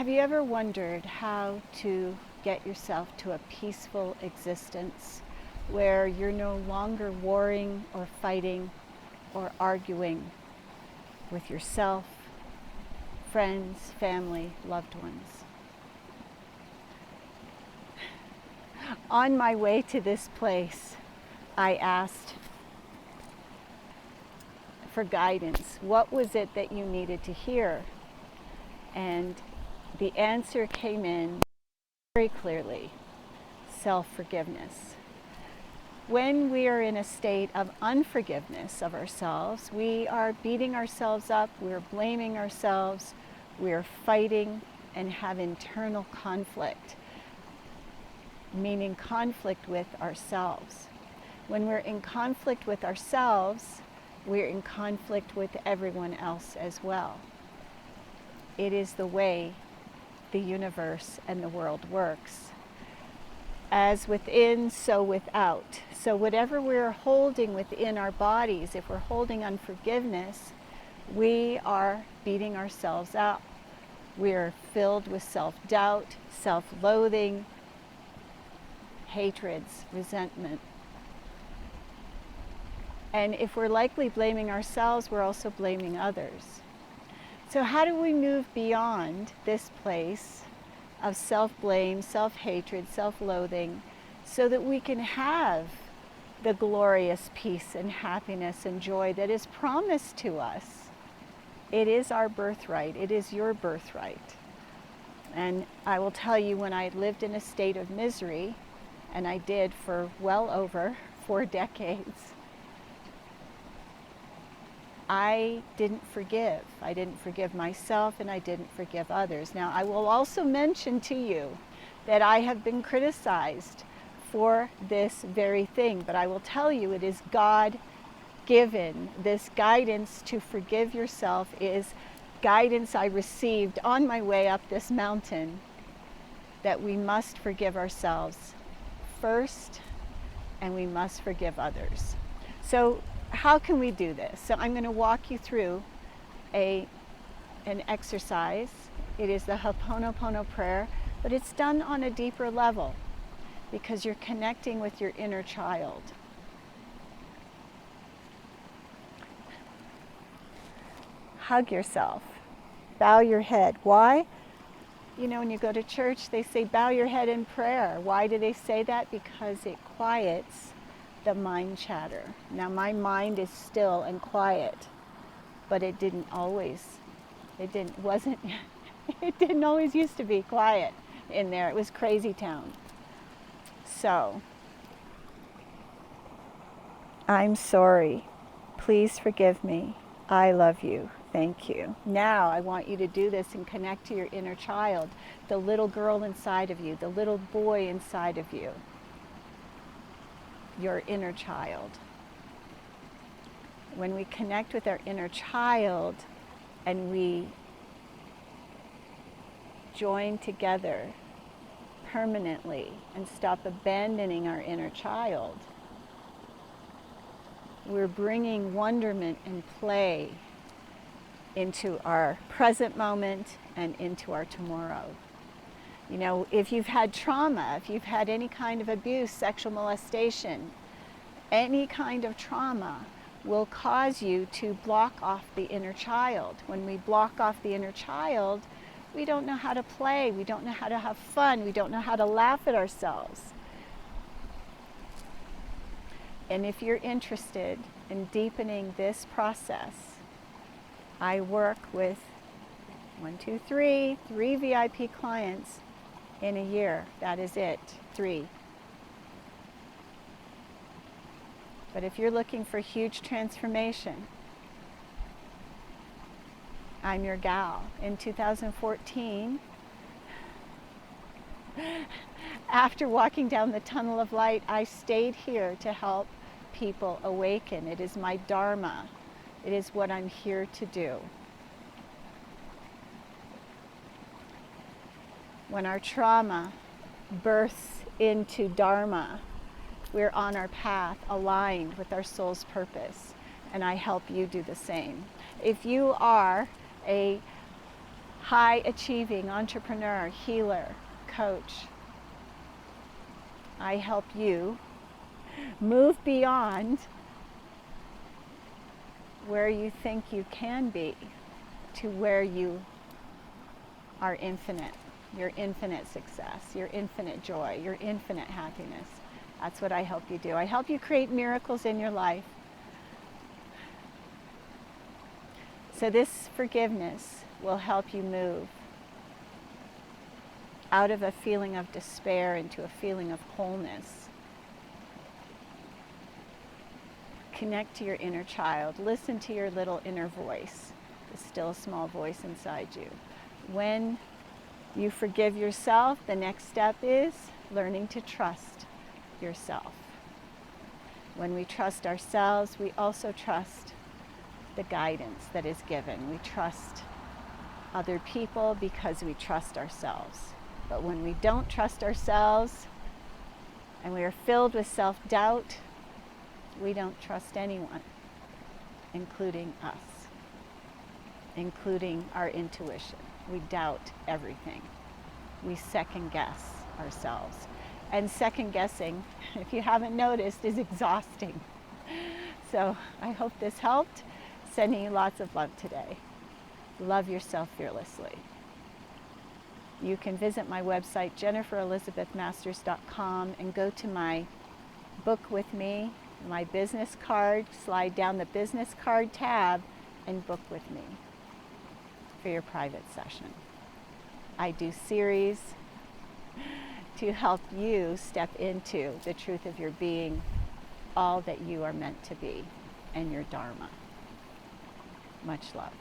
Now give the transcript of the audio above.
Have you ever wondered how to get yourself to a peaceful existence where you're no longer warring or fighting or arguing with yourself, friends, family, loved ones? On my way to this place, I asked for guidance. What was it that you needed to hear? And the answer came in very clearly: self-forgiveness. When we are in a state of unforgiveness of ourselves, we are beating ourselves up, we're blaming ourselves, we're fighting and have internal conflict, meaning conflict with ourselves. When we're in conflict with ourselves, we're in conflict with everyone else as well. It is the way the universe and the world works. As within, so without. So whatever we're holding within our bodies, if we're holding unforgiveness, we are beating ourselves up. We're filled with self-doubt, self-loathing, hatreds, resentment. And if we're likely blaming ourselves, we're also blaming others. So how do we move beyond this place of self-blame, self-hatred, self-loathing, so that we can have the glorious peace and happiness and joy that is promised to us? It is our birthright. It is your birthright. And I will tell you, when I lived in a state of misery, and I did for well over 4 decades, I didn't forgive. I didn't forgive myself, and I didn't forgive others. Now, I will also mention to you that I have been criticized for this very thing, but I will tell you it is God-given. This guidance to forgive yourself is guidance I received on my way up this mountain, that we must forgive ourselves first, and we must forgive others. So how can we do this? So I'm going to walk you through an exercise. It is the Ho'oponopono prayer, but it's done on a deeper level because you're connecting with your inner child. Hug yourself. Bow your head. Why? You know, when you go to church, they say bow your head in prayer. Why do they say that? Because it quiets the mind chatter. Now, my mind is still and quiet, but it didn't always used to be quiet in there. It was crazy town. So, I'm sorry. Please forgive me. I love you. Thank you. Now I want you to do this and connect to your inner child, the little girl inside of you, the little boy inside of you. Your inner child. When we connect with our inner child and we join together permanently and stop abandoning our inner child, we're bringing wonderment and play into our present moment and into our tomorrow. You know, if you've had trauma, if you've had any kind of abuse, sexual molestation, any kind of trauma will cause you to block off the inner child. When we block off the inner child, we don't know how to play, we don't know how to have fun, we don't know how to laugh at ourselves. And if you're interested in deepening this process, I work with 3 VIP clients in a year. That is it, 3. But if you're looking for huge transformation, I'm your gal. In 2014, after walking down the tunnel of light, I stayed here to help people awaken. It is my dharma. It is what I'm here to do. When our trauma births into dharma, we're on our path, aligned with our soul's purpose, and I help you do the same. If you are a high achieving entrepreneur, healer, coach. I help you move beyond where you think you can be to where you are infinite, your infinite success, your infinite joy, your infinite happiness. That's what I help you do. I help you create miracles in your life. So this forgiveness will help you move out of a feeling of despair into a feeling of wholeness. Connect to your inner child. Listen to your little inner voice, the still small voice inside you. When you forgive yourself, the next step is learning to trust yourself. When we trust ourselves, we also trust the guidance that is given. We trust other people because we trust ourselves. But when we don't trust ourselves and we are filled with self-doubt, we don't trust anyone, including us, including our intuition. We doubt everything. We second guess ourselves. And second guessing, if you haven't noticed, is exhausting. So I hope this helped. Sending you lots of love today. Love yourself fearlessly. You can visit my website, jenniferelizabethmasters.com, and go to my book with me, my business card, slide down the business card tab, and book with me for your private session. I do series to help you step into the truth of your being, all that you are meant to be, and your Dharma. Much love.